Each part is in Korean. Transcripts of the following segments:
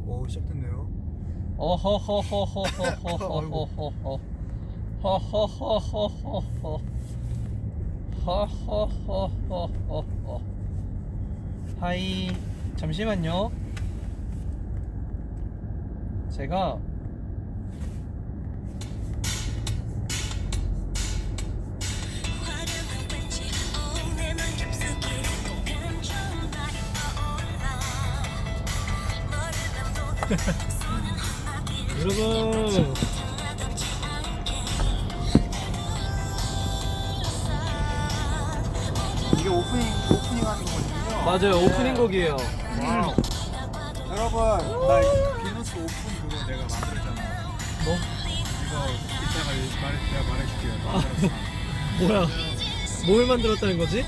오, 시작됐네요. 어허허허허허허허허 허허허허허허 허허허허허허. 하이, 잠시만요. 제가 여러분, 이게 오프닝 하는 거거든요. 맞아요, 오프닝 곡이에요. 와우. 여러분, 나 비너스 오픈 그거 내가 만들었잖아. 뭐? 이거 이따가 내가 말해줄게요. 만들었어. 뭐야? 뭘 만들었다는 거지?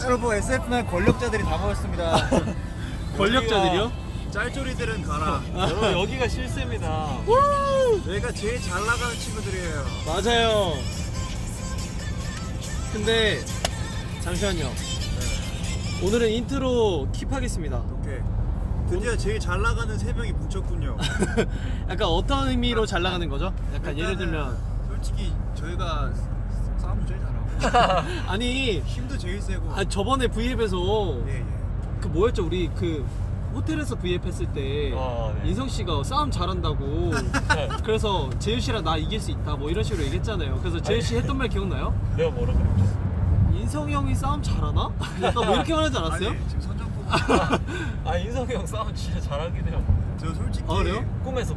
여러분, SF9 권력자들이 다 모였습니다. 권력자들이요? 짤조리들은 가라. 여러분, 여기가 실세입니다. 내가 제일 잘 나가는 친구들이에요. 맞아요. 근데 잠시만요. 오늘은 인트로 킵하겠습니다. 오케이. 드디어 제일 잘 나가는 세 명이 뭉쳤군요. 약간 어떤 의미로 잘 나가는 거죠? 약간 예를 일단은 들면 솔직히 저희가 싸움도 제일 잘하고 아니, 힘도 제일 세고. 저번에 V앱에서 예. 그 뭐였죠? 우리 그 호텔에서 V앱 했을 때 네. 인성 씨가 싸움 잘한다고 그래서 재유 씨랑 나 이길 수 있다 뭐 이런 식으로 얘기했잖아요. 그래서 재유 씨 했던 말 기억나요? 내가 뭐라 그랬지? 인성이 형이 싸움 잘하나? 약간 뭐 이렇게 말하지 않았어요? 아니, 지금 선전포고. 아, 인성이 형 싸움 진짜 잘하긴 해요. 저 솔직히 아, 그래요? 꿈에서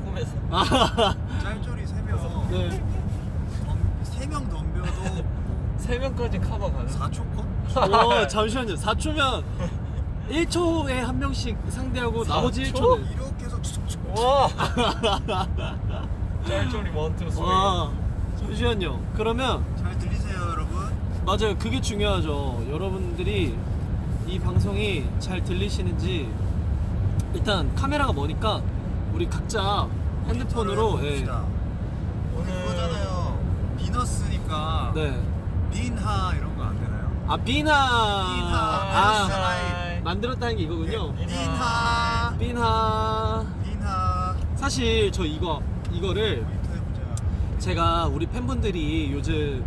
짤조리 3명 네. 3명 덤벼도 3명까지 커버 가능? 4초 컷? 잠시만요. 4초면 1초에 한 명씩 상대하고 나머지 4초? 1초는 이렇게 해서 쭉쭉쭉. 와! 짤조리 원투 쓰리. 와, 잠시만요. 그러면 잘 들리세요 여러분? 맞아요. 그게 중요하죠. 여러분들이 이 방송이 잘 들리시는지 일단 카메라가 머니까 우리 각자 핸드폰으로 봅시다. 오늘 그거잖아요. 비너스니까 네. 빈하 이런 거 안 되나요? 아, 비나. 아, 비너스 만들었다는 게 이거군요. 빈하 비나. 빈하 사실 저 이거를 모니터 해보자. 제가 우리 팬분들이 요즘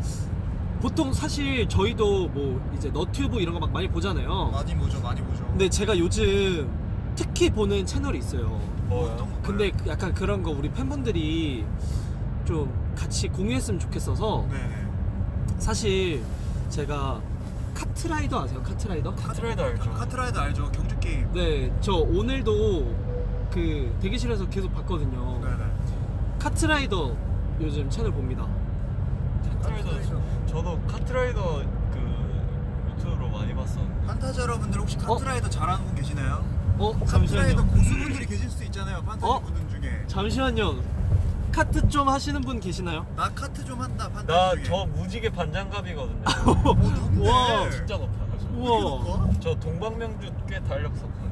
보통 사실 저희도 뭐 이제 너튜브 이런 거 막 많이 보잖아요. 많이 보죠. 근데 제가 요즘 특히 보는 채널이 있어요. 어떤 거? 근데 약간 그런 거 우리 팬분들이 좀 같이 공유했으면 좋겠어서 네네. 사실 제가 카트라이더 아세요? 카트라이더? 카트라이더 알죠? 카트라이더 알죠? 경주 게임. 네, 저 오늘도 그 대기실에서 계속 봤거든요. 네네. 카트라이더 요즘 채널 봅니다. 카트라이더 저도 카트라이더 그 유튜브로 많이 봤었는데 판타지 여러분들 혹시 카트라이더 잘하는 분 계시나요? 카트라이더 잠시만요. 고수분들이 계실 수도 있잖아요. 판타지 분들 중에. 잠시만요. 카트 좀 하시는 분 계시나요? 나 카트 좀 한다. 판타지 나 중에. 저 무지개 반장갑이거든요. 누군데? 와. 진짜 높아요. 우와. 저 동방명주 꽤 달렸었거든요.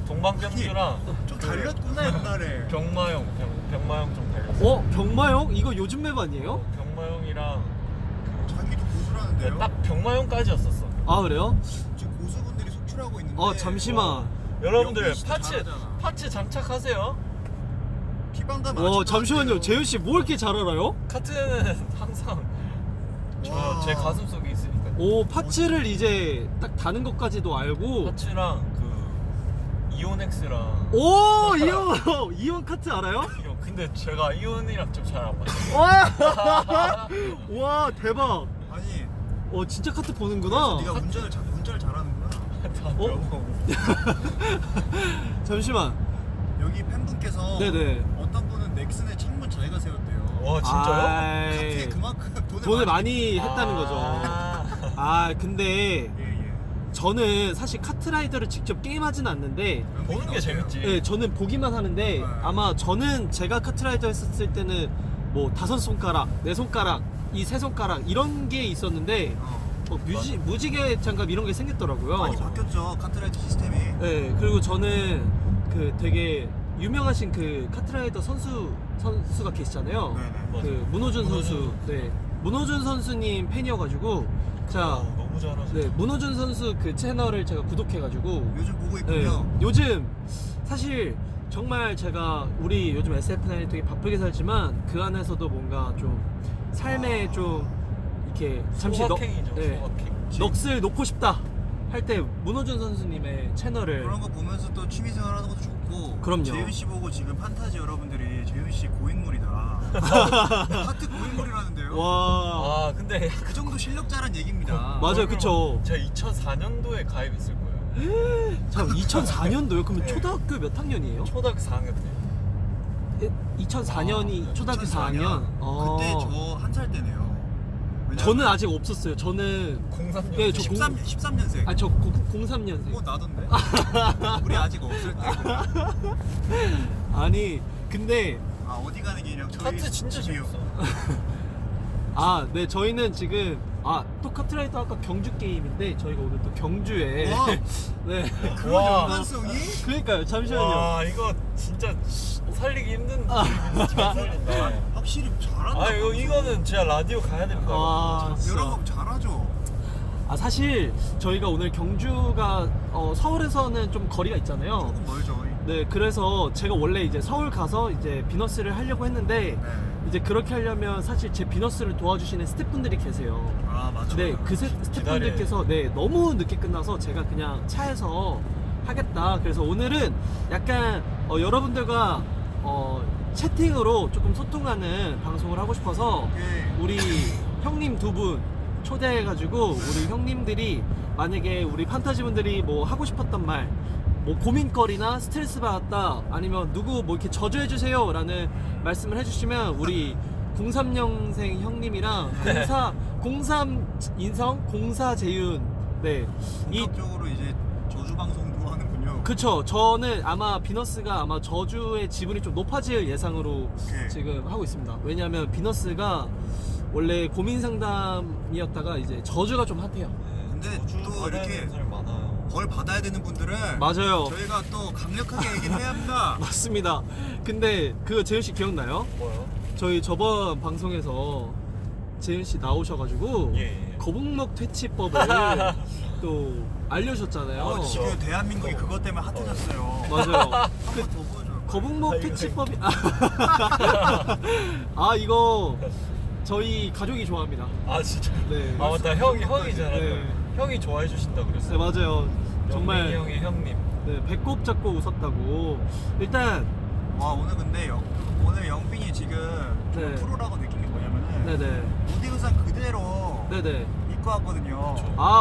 동방명주랑 좀 그 달렸구나 옛날에. 병마용 좀 달렸어. 병마용? 이거 요즘 맵 아니에요? 병마용이랑 자기도 고수라는데요? 딱 병마용까지였었어. 아, 그래요? 지금 고수분들이 속출하고 있는데. 잠시만. 여러분들 영빈 씨도 파츠 잘하잖아. 파츠 장착하세요. 피방감 와, 아직도 잠시만요. 안 돼요. 재유 씨 뭐 이렇게 잘 알아요? 카트는 항상 와. 제 가슴 속에 있으니까. 오, 파츠를 이제 딱 다는 것까지도 알고. 파츠랑 그 이온엑스랑. 오, 이온 카트 알아요? 근데 제가 이온이랑 좀 잘 안 맞아요. 와, 와, 대박. 아니. 진짜 카트 보는구나. 네가 운전을 잘하는구나. 다 어? 배워보고. 잠시만. 여기 팬분께서 네네. 어떤 분은 넥슨의 창문 자기가 세웠대요. 와 진짜요? 카트에 그만큼 돈을 많이 했다는 거죠. 근데 예예. 저는 사실 카트라이더를 직접 게임하진 않는데 보는 게 재밌지. 네, 저는 보기만 하는데 아마 저는 제가 카트라이더 했었을 때는 뭐 5손가락, 4손가락, 이 3손가락 이런 게 있었는데 무지개 장갑 이런 게 생겼더라고요. 많이 바뀌었죠 카트라이더 시스템이. 네, 그리고 저는 그 되게 유명하신 그 카트라이더 선수가 계시잖아요. 네네. 그 문호준 선수. 네, 문호준 선수님 팬이어가지고 자, 너무 잘하시네. 네, 문호준 선수 그 채널을 제가 구독해가지고 요즘 보고 네, 있군요. 요즘 사실 정말 제가 우리 요즘 SF9이 되게 바쁘게 살지만 그 안에서도 뭔가 좀 삶에 좀 이렇게 잠시 소확행이죠. 네, 소확행. 넋을 놓고 싶다 할 때 문호준 선수님의 채널을 그런 거 보면서 또 취미생활 하는 것도 좋고. 그럼요. 재윤 씨 보고 지금 판타지 여러분들이 재윤 씨 고인물이다. 하트 고인물이라는데요. 와 아 근데 그 정도 실력자란 얘기입니다. 맞아요 그쵸. 제가 2004년도에 가입했을 거예요. 참 2004년도요? 그러면 네. 초등학교 몇 학년이에요? 초등학교 4학년 때. 2004년이 초등학교 4학년. 그때 저 한 살 때네요. 저는 아직 없었어요. 저는 03년. 네, 저 13년생. 아니 저 03년생. 나던데? 우리 아직 없을 때. 아니 근데 아 어디 가는 길이랑 저희 카트 진짜 집이요. 재밌어. 네 저희는 지금 또 카트라이더 아까 경주 게임인데 저희가 오늘 또 경주에 와. 네 그런 와. 연관성이? 그러니까요 잠시만요. 와 이거 진짜 살리기 힘든 그림인데 잘 살린다. 확실히 잘한다. 아 이거는 진짜 라디오 가야 됩니다. 와 진짜. 여러분 잘하죠. 사실 저희가 오늘 경주가 서울에서는 좀 거리가 있잖아요. 조금 멀죠. 네 그래서 제가 원래 이제 서울 가서 이제 비너스를 하려고 했는데 네. 이제 그렇게 하려면 사실 제 비너스를 도와주시는 스태프분들이 계세요. 아 맞죠. 네, 그 스태프분들께서 너무 늦게 끝나서 제가 그냥 차에서 하겠다. 그래서 오늘은 약간 여러분들과 채팅으로 조금 소통하는 방송을 하고 싶어서 오케이. 우리 형님 두 분 초대해가지고 우리 형님들이 만약에 우리 판타지 분들이 뭐 하고 싶었던 말, 뭐 고민거리나 스트레스 받았다 아니면 누구 뭐 이렇게 저주해주세요 라는 말씀을 해주시면 우리 03년생 형님이랑 03 인성 04 재윤 이 본격적으로 이제 저주 방송도 하는군요. 그쵸 저는 아마 비너스가 아마 저주의 지분이 좀 높아질 예상으로 오케이. 지금 하고 있습니다. 왜냐하면 비너스가 원래 고민 상담이었다가 이제 저주가 좀 핫해요. 근데 또 이렇게 사람 많아요. 벌 받아야 되는 분들은 맞아요. 저희가 또 강력하게 얘기를 해야 합니다. 맞습니다. 근데 그거 재윤 씨 기억나요? 뭐요? 저희 저번 방송에서 재윤 씨 나오셔가지고 예. 거북목 퇴치법을 또 알려주셨잖아요. 지금 대한민국이 그것 때문에 핫해졌어요. 맞아요. 한번 더 보여줘요. 거북목 퇴치법이 이거 저희 가족이 좋아합니다. 아 진짜. 네. 아 맞다 형이잖아요. 네. 형이 좋아해 주신다 네 그랬어요. 맞아요. 정말 형의 형님. 네, 배꼽 잡고 웃었다고. 일단 와 오늘 근데 오늘 영빈이 지금 네. 프로라고 느낀 게 뭐냐면은 네네 무대 의상 그대로 네네 입고 왔거든요.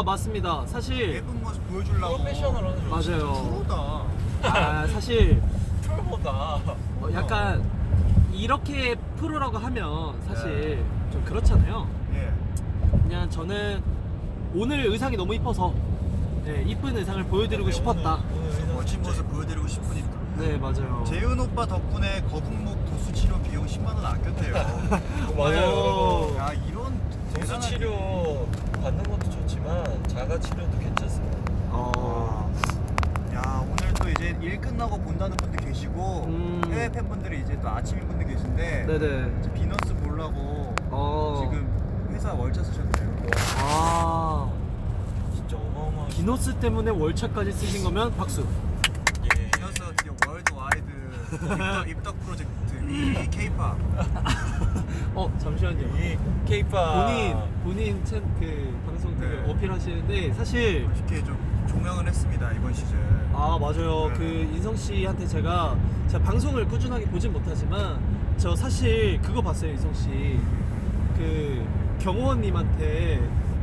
맞습니다. 사실 예쁜 모습 보여주려고. 프로페셔널 하는 맞아요. 프로다. 사실 프로다. 약간 이렇게 프로라고 하면 사실 네. 좀 그렇잖아요. 예. 그냥 저는 오늘 의상이 너무 이뻐서 네, 이쁜 의상을 보여드리고 네, 싶었다. 오늘 멋진 모습 보여드리고 싶으니까. 네 맞아요. 재윤 오빠 덕분에 거북목 도수 치료 비용 10만 원 아꼈대요. 맞아요. 야 이런 도수 대단한 치료 받는 것도 좋지만 자가 치료도 괜찮습니다. 야 오늘 또 이제 일 끝나고 본다는 분들 계시고 해외 팬분들이 이제 또 아침인 분들 계신데 네네. 이제 비너스 보려고 지금 회사 월차 쓰셨대요. 진짜 어마어마한. 비너스 때문에 월차까지 쓰신 거면 박수. 예. 비너스 드디어 월드와이드 입덕 프로젝트 이 K-팝. 잠시만요. 이 K-팝 본인 그 방송 되게 네. 어필하시는데 사실 이렇게 좀 종영을 했습니다 이번 시즌. 맞아요. 네. 그 인성 씨한테 제가 방송을 꾸준하게 보진 못하지만 저 사실 그거 봤어요. 인성 씨 그 경호원님한테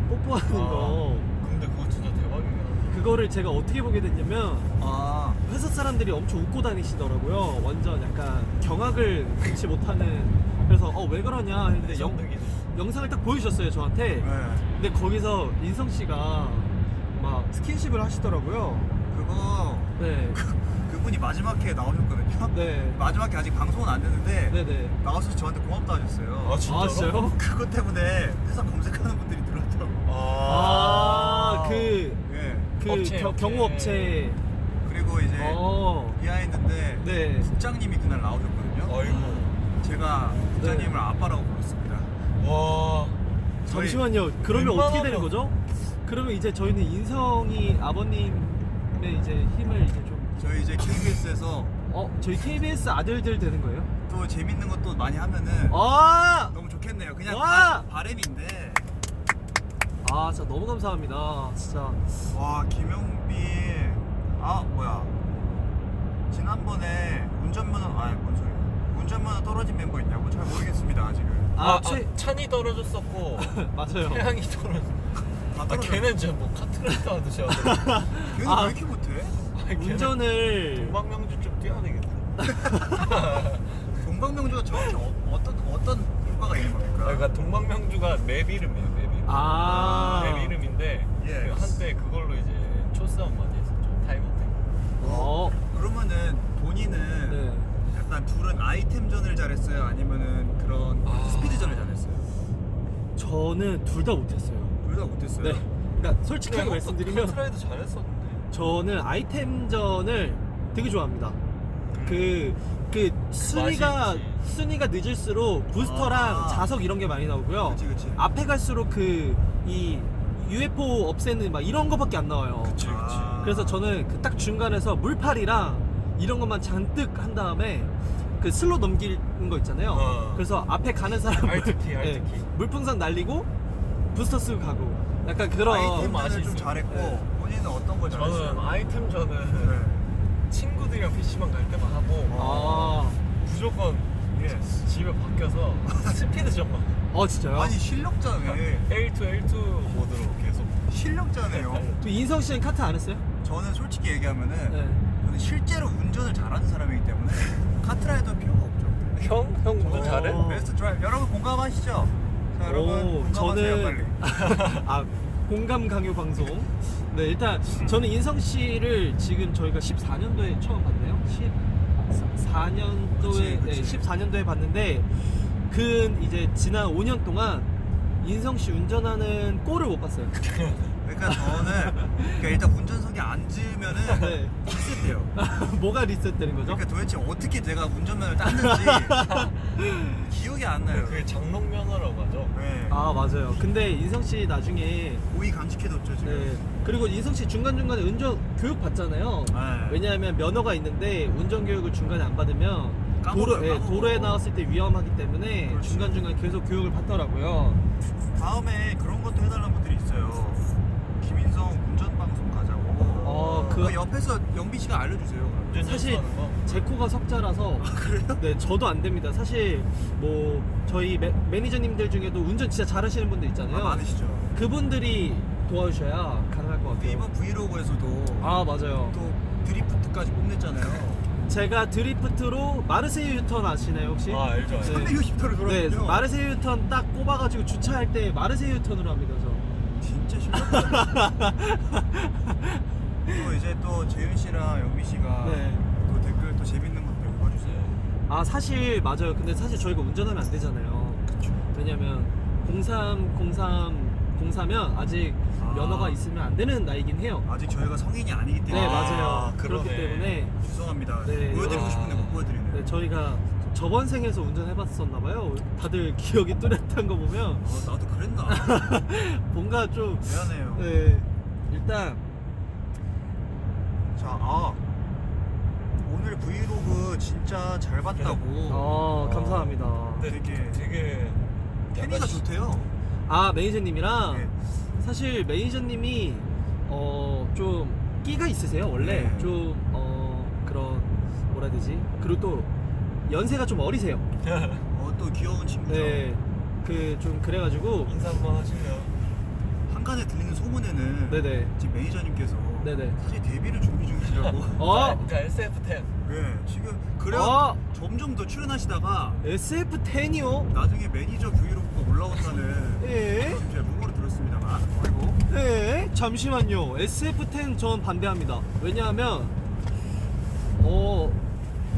뽀뽀하는 거 근데 그거 진짜 대박이야. 그거를 제가 어떻게 보게 됐냐면 아 회사 사람들이 엄청 웃고 다니시더라고요. 완전 약간 경악을 금치 못하는. 그래서 왜 그러냐 했는데 영상을 딱 보여주셨어요 저한테. 네. 근데 거기서 인성 씨가 막 스킨십을 하시더라고요. 그거 네. 그분이 마지막 회에 나오셨거든요. 네. 마지막 회 아직 방송은 안 됐는데 네네. 나와서 저한테 고맙다 하셨어요. 아 진짜로? 진짜요? 그것 때문에 회사 검색하는 분들이 늘었더라고요. 예. 업체. 경호업체. 그리고 이제 어. 비하인드인데 네. 국장님이 그날 나오셨거든요. 아이고. 제가 국장님을 네. 아빠라고 불렀습니다. 와. 잠시만요. 그러면 어떻게 되는 웬만하면- 거죠? 그러면 이제 저희는 인성이 아버님의 이제 힘을 이제 좀 저희 이제 KBS KBS에서 저희 KBS 아들들 되는 거예요? 또 재밌는 것도 많이 하면은 아! 너무 좋겠네요. 그냥 와! 바램인데. 아, 진짜 너무 감사합니다. 진짜. 와, 김영빈. 아, 뭐야. 지난번에 운전면허, 뭔 소리야. 운전면허 떨어진 멤버 있냐고? 잘 모르겠습니다, 아직은. 찬이 떨어졌었고 맞아요. 태양이 떨어졌. 걔는 진짜 뭐 카트라이더 하듯이 하더라고. 걔는 왜 이렇게 못해? 운전을 동방명주 좀 뛰어내겠다. 동방명주가 정확히 어떤 효과가 있는 겁니까? 그러니까 동방명주가 맵 이름이에요. 맵 이름. 맵 이름인데 예. 한때 그걸로 이제 초싸움 많이 했었죠. 타이머 때. 그러면은 본인은 네. 약간 둘은 아이템전을 잘했어요? 아니면은 그런 스피드전을 잘했어요? 저는 둘 다 못했어요. 둘 다 못했어요? 네. 그러니까 솔직하게 말씀드리면 카트라이더 잘했었는데. 저는 아이템전을 되게 좋아합니다. 그 순위가 늦을수록 부스터랑 자석 이런 게 많이 나오고요. 그치. 앞에 갈수록 이 UFO 없애는 막 이런 거밖에 안 나와요. 그치. 그래서 저는 그 딱 중간에서 물팔이랑 이런 것만 잔뜩 한 다음에 그 슬로 넘기는 거 있잖아요. 그래서 앞에 가는 사람 알트키. 물풍선 날리고 부스터 쓰고 가고 약간 그런 아이템전을 좀 잘했고 네. 본인은 어떤 걸 잘했어요? 저는 아이템전은 네. 친구들이랑 PC방 갈 때만 하고 무조건 집에 바뀌어서 스피드전만. 진짜요? 아니 실력자네. L2 모드로 계속. 실력자네요. 또 인성 씨는 카트 안 했어요? 저는 솔직히 얘기하면은 네. 저는 실제로 운전을 잘하는 사람이기 때문에 카트라이더 필요가 없죠. 형 운전 잘해? 베스트 드라이브. 여러분 공감하시죠? 자 여러분 공감하세요 빨리. 공감 강요 방송. 네, 일단 저는 인성 씨를 지금 저희가 14년도에 처음 봤네요. 14년도에 그치. 14년도에 봤는데 이제 지난 5년 동안 인성 씨 운전하는 꼴을 못 봤어요. 그러니까 저는 일단 운전석에 앉으면은 네. 리셋돼요. 뭐가 리셋되는 거죠? 그러니까 도대체 어떻게 내가 운전면허를 땄는지 기억이 안 나요. 그게 장롱 면허라고 하죠. 네. 맞아요. 근데 인성 씨 나중에 고의 감식해뒀죠 지금. 네. 그리고 인성 씨 중간중간에 운전 교육 받잖아요. 네. 왜냐하면 면허가 있는데 운전 교육을 중간에 안 받으면 까먹어요. 도로에 나왔을 때 위험하기 때문에 그렇지. 중간중간 계속 교육을 받더라고요. 다음에 그런 것도 해달라는 분들이 있어요. 김인성 운전 방송 가자고. 그 옆에서 영빈 씨가 알려주세요. 사실 제 코가 석자라서 그래요? 네, 저도 안 됩니다. 사실 뭐 저희 매니저님들 중에도 운전 진짜 잘하시는 분들 있잖아요. 많으시죠. 그분들이 도와주셔야 가능할 것 같아요. 이번 브이로그에서도 맞아요. 또 드리프트까지 뽐냈잖아요. 제가 드리프트로 마르세유 유턴 아시나요 혹시? 알죠. 네. 360도를 네, 돌았군요. 마르세유 유턴 딱 꼽아가지고 주차할 때 마르세유 유턴으로 합니다 저. 진짜 실력자. 또 이제 또 재윤 씨랑 영미 씨가 네. 또 댓글 또 재밌는 것도 읽어주세요. 사실 맞아요. 근데 사실 저희가 운전하면 안 되잖아요. 그쵸. 왜냐면 03면 아직 면허가 있으면 안 되는 나이긴 해요. 아직 저희가 성인이 아니기 때문에. 네, 맞아요. 그러네. 그렇기 때문에 죄송합니다. 네. 보여드리고 싶은데 못 보여드리네요. 네, 저희가 저번 생에서 운전해봤었나 봐요. 다들 기억이 뚜렷한 거 보면 나도 그랬나? 뭔가 좀 미안해요. 네, 일단 자, 오늘 브이로그 진짜 잘 봤다고. 감사합니다. 근데 되게 케미가 약간 좋대요. 매니저님이랑 네. 사실 매니저님이 좀 끼가 있으세요 원래. 네. 좀 그런 뭐라 해야 되지? 그리고 또 연세가 좀 어리세요. 또 귀여운 친구죠. 네, 좀 그래가지고 인사 한번 하시면. 한간에 들리는 소문에는 네네. 지금 매니저님께서 네네. 사실 데뷔를 준비 중이시라고. 자 SF10. 네, 지금 점점 더 출연하시다가 SF10이요? 나중에 매니저 브이로그가 올라온다는 예? 지금 제가 루머를 들었습니다만. 아이고. 네, 잠시만요. SF10 전 반대합니다. 왜냐하면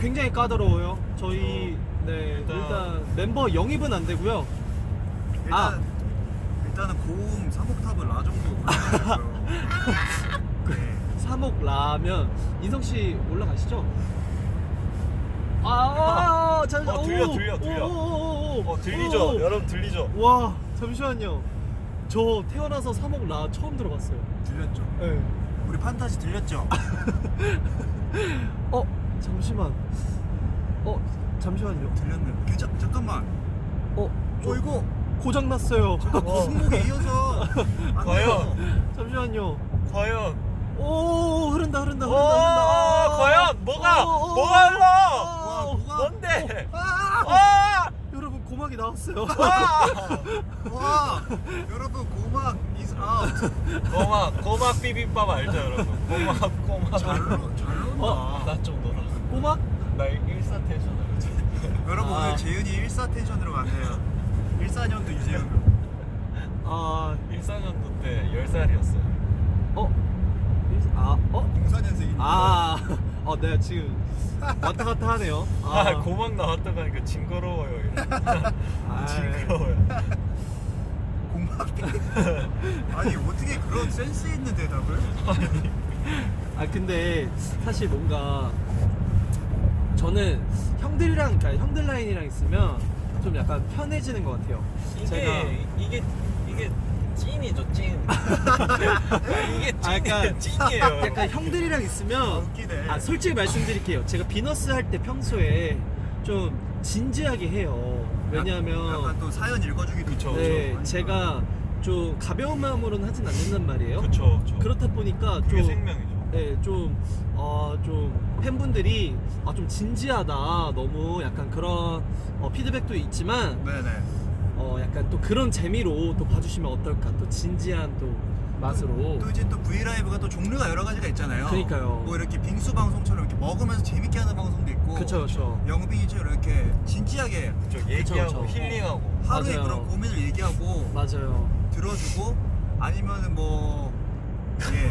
굉장히 까다로워요. 저희 일단 멤버 영입은 안 되고요. 일단은 고음 사목탑을 라 정도 가능하고요. 네. 3억 라면 인성 씨 올라가시죠? 들려. 들리죠? 여러분 들리죠? 와, 잠시만요. 저 태어나서 3억 라 처음 들어봤어요. 들렸죠? 네. 우리 판타지 들렸죠? 잠시만. 잠시만요. 들렸네. 잠깐만. 이거 고장 났어요. 승목에 이어서 안 과연? 돼요. 잠시만요. 과연? 오, 흐른다. 과연 뭐가 흘러? 와, 뭐가? 뭔데? 아! 여러분 고막이 나왔어요. 와, 여러분 고막 is out. 고막 비빔밥 알죠 여러분? 고막. 잘 논다. 나좀 놀아. 고막? 나 일사태전 알지? 여러분 오늘 재윤이 일사 텐션으로 갔네요. 14년도 유재윤. 일사년도 때 10살이었어요. 04년생이니까. 내가 지금 왔다 갔다 하네요. 고막 나왔다 가니까 징그러워요. 아. 징그러워요. 고막. 아니 어떻게 그런 센스 있는 대답을? 근데 사실 뭔가 저는 형들이랑, 그러니까 형들 라인이랑 있으면 좀 약간 편해지는 것 같아요. 이게 찐이죠 찐. 이게 약간 찐이에요. 약간 형들이랑 있으면 웃기네. 솔직히 말씀드릴게요. 제가 비너스 할 때 평소에 좀 진지하게 해요. 왜냐하면 약간 또 사연 읽어주기도 그쵸, 네, 하니까. 제가 좀 가벼운 마음으로는 하진 않는단 말이에요. 그쵸. 그렇다 보니까 그게 좀 생명이죠. 네, 좀 팬분들이 좀 진지하다, 너무 약간 그런 피드백도 있지만 네네. 약간 또 그런 재미로 또 봐주시면 어떨까, 또 진지한 또 맛으로. 또 이제 또 브이라이브가 또 종류가 여러 가지가 있잖아요. 그러니까요. 뭐 이렇게 빙수 방송처럼 이렇게 먹으면서 재밌게 하는 방송도 있고. 그쵸. 영빈이처럼 이렇게 진지하게 얘기하고 그쵸. 힐링하고. 하루의 맞아요. 그런 고민을 얘기하고 맞아요. 들어주고 아니면은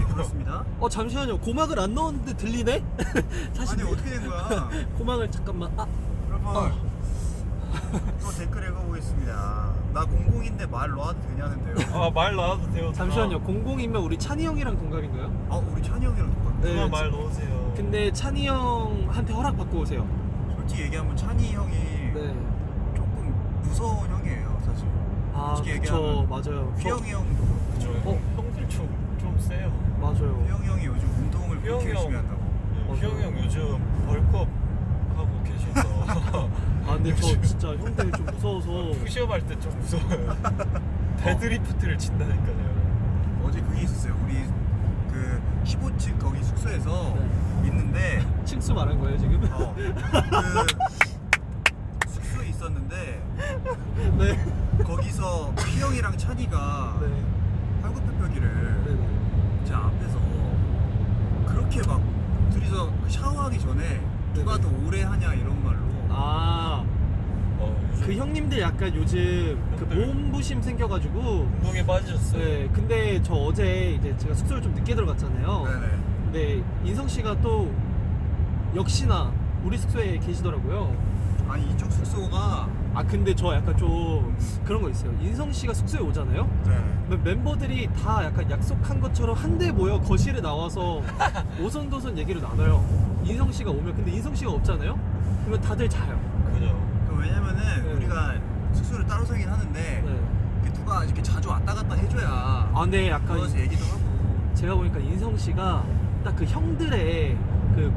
그렇습니다. 잠시만요. 고막을 안 넣었는데 들리네? 사실 아니 어떻게 된 거야? 고막을 잠깐만. 여러분 또 댓글 읽어보겠습니다. 나 00인데 말 놓아도 되냐는데요. 말 나와도 돼요. 잠시만요. 00이면 우리 찬이 형이랑 동갑인가요? 우리 찬이 형이랑 똑같네. 네. 누나 말 넣으세요. 근데 찬이 형한테 허락 받고 오세요. 솔직히 얘기하면 찬이 형이 네. 조금 무서운 형이에요 사실. 솔직히 그쵸. 얘기하면 맞아요. 휘영이 형도 그쵸. 형들 좀 세요. 맞아요. 휘영이 형이 요즘 운동을 그렇게 휘영이 열심히 형. 한다고. 휘영이 형 요즘 벌크업 하고 계셔서. 근데 저 진짜 형들이 좀 무서워서. 푸시업 할 때 좀 무서워요. 데드리프트를 친다니까요. 어제 그게 있었어요. 우리 그 15층 거기 숙소에서 네. 있는데 층수 말한 거예요 지금? 그 숙소에 있었는데 네. 거기서 휘영이랑 찬이가 네. 팔굽혀펴기를 네네. 제 앞에서 그렇게 막 둘이서 샤워하기 전에 누가 더 오래 하냐 이런 말로. 요즘 그 형님들 약간 요즘 그 형들. 몸부심 생겨가지고. 운동에 빠지셨어요. 네. 근데 저 어제 이제 제가 숙소를 좀 늦게 들어갔잖아요. 네네. 근데 인성 씨가 또 역시나 우리 숙소에 계시더라고요. 아니 이쪽 숙소가 근데 저 약간 좀 그런 거 있어요. 인성 씨가 숙소에 오잖아요. 네. 멤버들이 다 약간 약속한 것처럼 한데 모여 거실에 나와서 오선도선 얘기를 나눠요. 인성 씨가 오면. 근데 인성 씨가 없잖아요. 그러면 다들 자요. 그죠. 왜냐면은 네. 우리가 숙소를 따로 살긴 하는데 네. 이렇게 누가 이렇게 자주 왔다 갔다 해줘야 근데 약간 모여서 얘기도 하고. 제가 보니까 인성 씨가 딱 그 형들의 그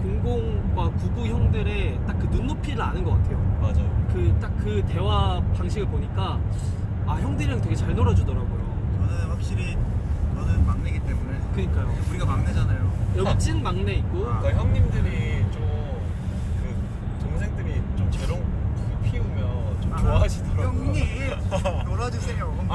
00과 99 형들의 딱 그 눈높이를 아는 것 같아요. 맞아요. 그 딱 그 대화 방식을 보니까 형들이랑 되게 잘 놀아주더라고요. 저는 확실히 너는 막내기 때문에 그니까요. 우리가 막내잖아요. 여기 찐 막내 있고. 아. 그러니까 형님들이 좀 그 동생들이 좀 재롱 피우면 좀 좋아하시더라고요. 형님 놀아주세요.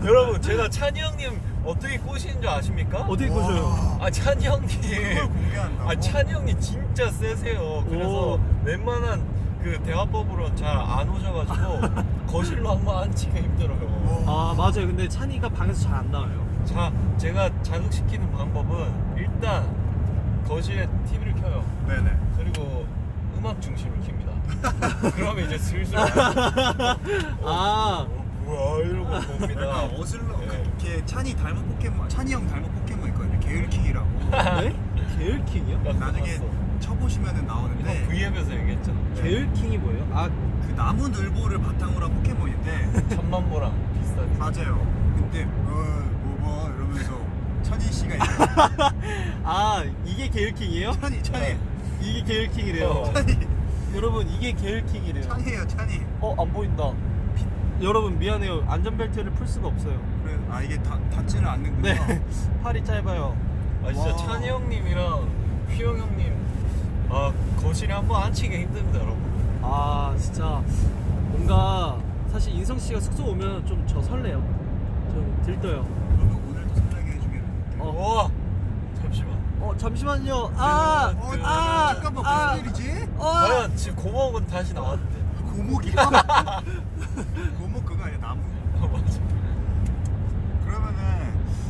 여러분 제가 찬이 형님 어떻게 꼬시는 줄 아십니까? 어떻게 꼬셔요? 찬이 형님. 그걸 공개한다고? 찬이 형님 진짜 세세요. 그래서 오. 웬만한 그 대화법으로 잘 안 오셔가지고 거실로 한번 앉히기 힘들어요. 맞아요. 근데 찬이가 방에서 잘 안 나와요. 제가 자극시키는 방법은 일단 거실에 TV를 켜요. 네네. 그리고 음악 중심을 킵니다. 그러면 이제 슬슬 뭐야 이러고 봅니다. 약간 어슬러 네. 이렇게 찬이 형 닮은 포켓몬 있거든요. 게을킹이라고. 네? 게을킹이요? 나중에 쳐보시면은 이거 나오는데 V앱에서 얘기했잖아. 게을킹이 뭐예요? 그 나무 늘보를 바탕으로 한 포켓몬인데 천만보랑 비슷한. 맞아요. 근데 뭐 봐 이러면서 찬이 씨가 있어요. 이게 게을킹이에요? 찬이 이게 게일킹이래요. 여러분 이게 게일킹이래요. 찬이에요, 찬이. 안 보인다. 여러분 미안해요. 안전벨트를 풀 수가 없어요. 그래, 이게 닿지는 않는군요. 네. 팔이 짧아요. 아 진짜 와. 찬이 형님이랑 휘영 형님 거실에 한번 앉히기 힘듭니다 여러분. 아 진짜 뭔가 사실 인성 씨가 숙소 오면 좀 저 설레요. 좀 들떠요. 그러면 오늘도 설레게 해주기로. 와 잠시만. 잠시만요. 잠깐만, 무슨 일이지? 과연 지금 고목은 다시 나왔는데. 고목이야? 고목 그거 아니야, 나무. 맞아. 그러면은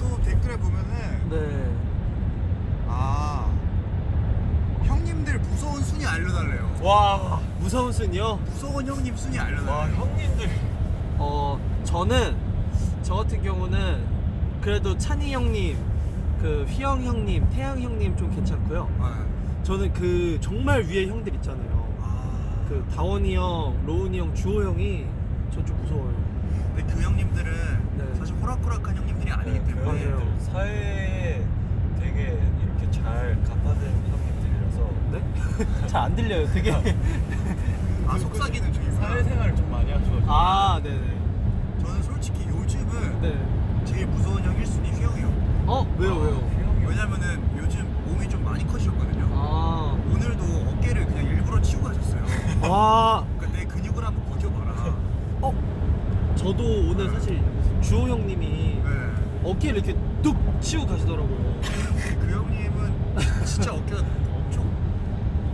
또 댓글에 보면은 네. 형님들 무서운 순위 알려달래요. 와. 무서운 순이요. 무서운 형님 순위 와 알려달래요. 형님들. 저는 저 같은 경우는 그래도 찬이 형님, 그 휘영 형님, 태양 형님 좀 괜찮고요. 저는 그 정말 위에 형들 있잖아요. 그 다원이 형, 로운이 형, 주호 형이 전 좀 무서워요. 근데 그 형님들은 네. 사실 호락호락한 형님들이 아니기 그 때문에 형님들 사회에 되게 이렇게 잘 갚아든 형님들이라서 네? 잘 안 들려요. 되게. 속삭이는 중이구나. 사회생활을 좀 많이 하셔가지고. 네네. 저는 솔직히 요즘은 네. 제일 무서운 형 1순위 휘영이요. 왜요? 왜냐면은 요즘 몸이 좀 많이 커지셨거든요. 아. 오늘도 어깨를 그냥 일부러 치우고 가셨어요. 와. 그러니까 내 근육을 한번 버텨봐라. 저도 오늘 사실 주호 형님이 네. 어깨를 이렇게 뚝 치고 가시더라고요. 그 형님은 진짜 어깨가 엄청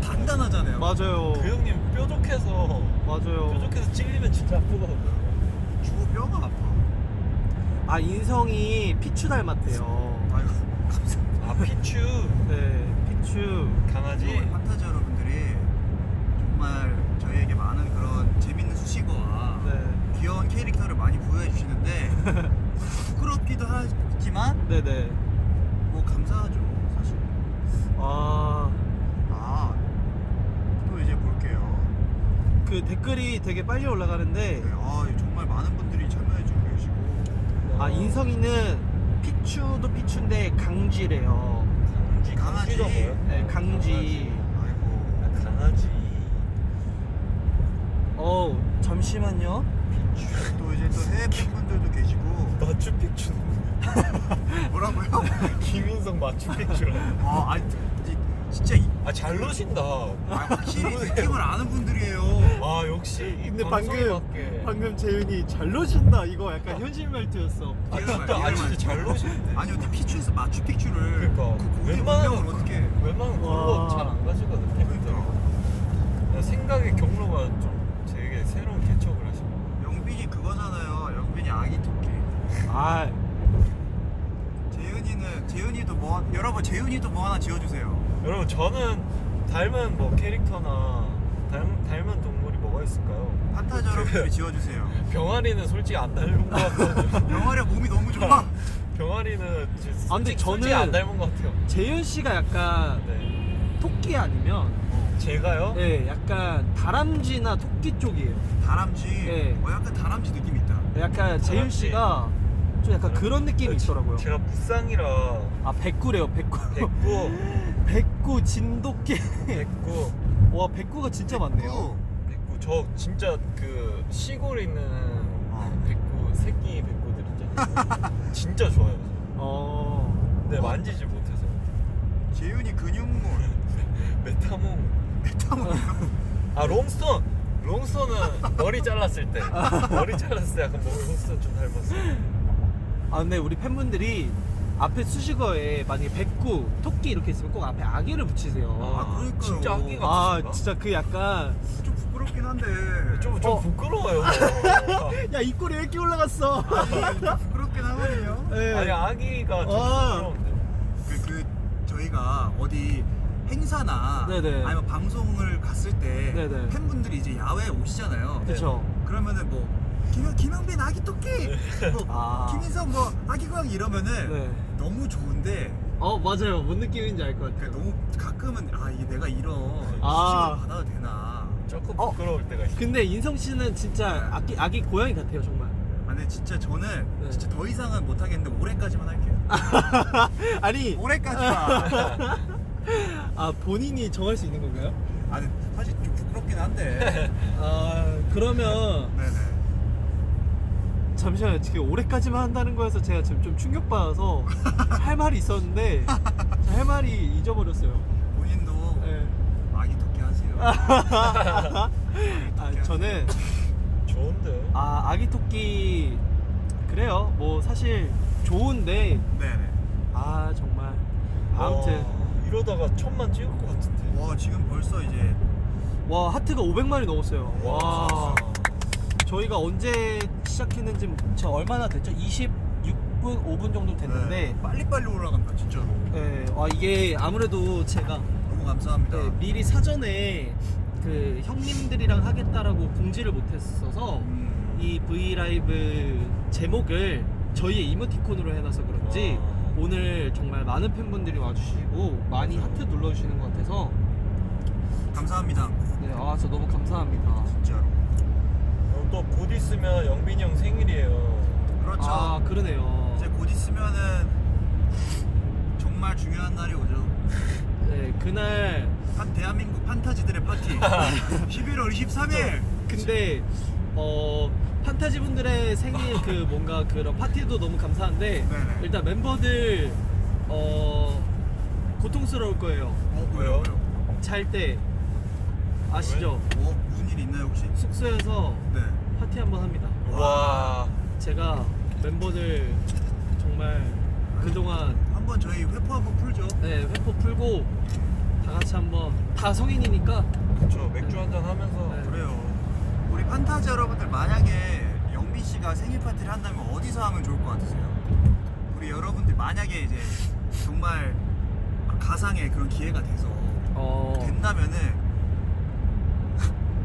단단하잖아요. 맞아요. 그 형님 뾰족해서 맞아요. 찔리면 진짜 아프거든요. 주고 뼈가 아파. 인성이 피추 닮았대요. 아이고, 감사합니다. 아 피추 네, 피추. 강아지. 판타지 여러분들이 정말 저희에게 많은 그런 재밌는 수식어와 네. 귀여운 캐릭터를 많이 부여해 주시는데 부끄럽기도 하지만 네네. 뭐 감사하죠 사실. 또 이제 볼게요. 그 댓글이 되게 빨리 올라가는데 네, 정말 많은 분들이 참여해 주고 계시고. 인성이는 피추도 피추인데 강쥐래요. 강아지. 강아지가 뭐야? 네, 강쥐. 아이고. 강아지. 잠시만요. 또 이제 또 해외 팬분들도 계시고. 마추픽추. 뭐라고요? 김인성 마추픽추라. 아니 진짜 잘 노신다. 확실히 느낌을 아는 분들이에요. 역시. 근데 방송에 맞게. 방금 재윤이 잘 노신다 이거 약간 현실 말투였어. 진짜 잘 노시는데. 아니 근데 피추에서 마추픽추를 그러니까 그 고대 문명을 어떻게? 웬만하면 와. 걸로 잘 안 가시거든요. 그러니까. 생각의 경로가 좀 되게 새로운 개척을 하시고. 영빈이 그거잖아요. 영빈이 아기 토끼. 여러분 재윤이도 뭐 하나 지어주세요. 여러분 저는 닮은 뭐 캐릭터나 닮은 동물이 뭐가 있을까요? 판타지 여러분들이 지어주세요. 병아리는 솔직히 안 닮은 것 같거든요. 영아리가 몸이 너무 좋아. 병아리는 근데 솔직히 안 닮은 것 같아요. 재윤 씨가 약간 네. 토끼 아니면 제가요? 네, 약간 다람쥐나 토끼 쪽이에요. 다람쥐. 네. 약간 다람쥐 느낌 있다. 약간 재윤 다람쥐. 씨가 좀 약간 그런 느낌이 있더라고요. 제가 무쌍이라 백구래요, 백구. 백구 백구 진돗개. 백구 와, 백구가 진짜 많네요. 백구 저 진짜 그 시골에 있는 백구 새끼 백구들 있잖아요. 진짜 좋아요. 네 만지지 못해서. 재윤이 근육물. 메타몽. 롱스톤은 머리 잘랐을 때 약간 롱스톤 좀 닮았어요. 근데 우리 팬분들이 앞에 수식어에 만약에 백구, 토끼 이렇게 있으면 꼭 앞에 아기를 붙이세요. 그러니까요. 진짜 아기 같으신가? 진짜 그 약간 좀 부끄럽긴 한데. 좀 부끄러워요. 야, 입꼬리 왜 이렇게 올라갔어? 좀 부끄럽긴 하거든요. 네. 아니 아기가 좀 부끄러운데. 저희가 어디 행사나 네네. 아니면 방송을 갔을 때 네네. 팬분들이 이제 야외에 오시잖아요. 그쵸. 그러면은 뭐 김영빈 아기 토끼, 뭐 김인성 뭐 아기 고양이 이러면은 네. 너무 좋은데 맞아요. 뭔 느낌인지 알 것 같아요. 너무 가끔은 이게 내가 이런 수식을 받아도 되나. 조금 부끄러울 때가 있어요. 근데 인성 씨는 진짜 아기 고양이 같아요, 정말. 근데 진짜 저는 네. 진짜 더 이상은 못 하겠는데 올해까지만 할게요. 아니, 올해까지만. 아 본인이 정할 수 있는 건가요? 아니 사실 좀 부끄럽긴 한데. 아 그러면 네네. 잠시만요. 지금 올해까지만 한다는 거여서 제가 지금 좀 충격받아서 할 말이 있었는데 제가 할 말이 잊어버렸어요. 본인도 네. 아기 토끼 하세요. 아, 저는 좋은데. 아기 토끼 그래요. 뭐 사실 좋은데 네네. 아 정말 아무튼 이러다가 1000만 찍을 것 같은데. 와 지금 벌써 이제 와 하트가 500만이 넘었어요. 와 저희가 언제 시작했는지 저 얼마나 됐죠? 26분 5분 정도 됐는데 네, 빨리빨리 올라간다 진짜로. 네, 이게 아무래도 제가 너무 감사합니다. 네, 미리 사전에 그 형님들이랑 하겠다라고 공지를 못했어서 이 V 라이브 제목을 저희의 이모티콘으로 해놔서 그런지 오늘 정말 많은 팬분들이 와주시고 많이 하트 눌러주시는 것 같아서 감사합니다. 네, 저 너무 감사합니다. 진짜로. 또 곧 있으면 영빈이 형 생일이에요. 그렇죠. 아 그러네요. 이제 곧 있으면은 정말 중요한 날이 오죠. 네, 그날 대한민국 판타지들의 파티 11월 23일. 근데 판타지 분들의 생일 그 뭔가 그런 파티도 너무 감사한데 네네. 일단 멤버들 고통스러울 거예요. 왜요? 잘 때 아시죠? 무슨 일 있나요 혹시? 숙소에서 네. 파티 한번 합니다. 와. 제가 멤버들 정말 그동안 한번 저희 회포 한번 풀죠. 네, 회포 풀고 다 같이 한번 다 성인이니까 그쵸. 맥주 한잔 하면서. 네. 그래요. 우리 판타지 여러분들 만약에 영빈 씨가 생일 파티를 한다면 어디서 하면 좋을 것 같으세요? 우리 여러분들 만약에 이제 정말 가상의 그런 기회가 돼서 된다면은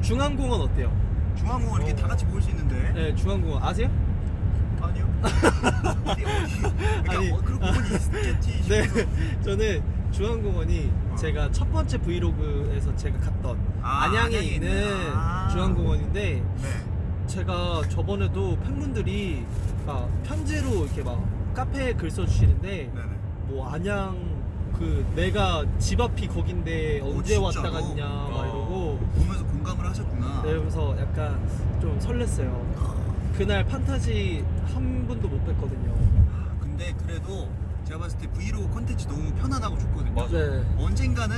중앙공원 어때요? 중앙공원 이렇게 다 같이 모일 수 있는데. 네, 중앙공원 아세요? 아니요. 어디? 그러니까 아니. 그런 공원이 있겠지. 네, 싶어서. 저는 중앙공원이 제가 첫 번째 브이로그에서 제가 갔던 안양에 안양에 있는 있는. 중앙공원인데 네. 제가 저번에도 팬분들이 막 편지로 이렇게 막 카페에 글 써주시는데 네네. 뭐 안양 그 내가 집 앞이 거긴데 언제 왔다 진짜로? 갔냐 막 이러고 보면서 공감을 하셨구나. 네, 그래서 약간 좀 설렜어요. 그날 판타지 한 분도 못 뵀거든요. 근데 그래도 제가 봤을 때 브이로그 콘텐츠 너무 편안하고 좋거든요. 맞아. 네. 언젠가는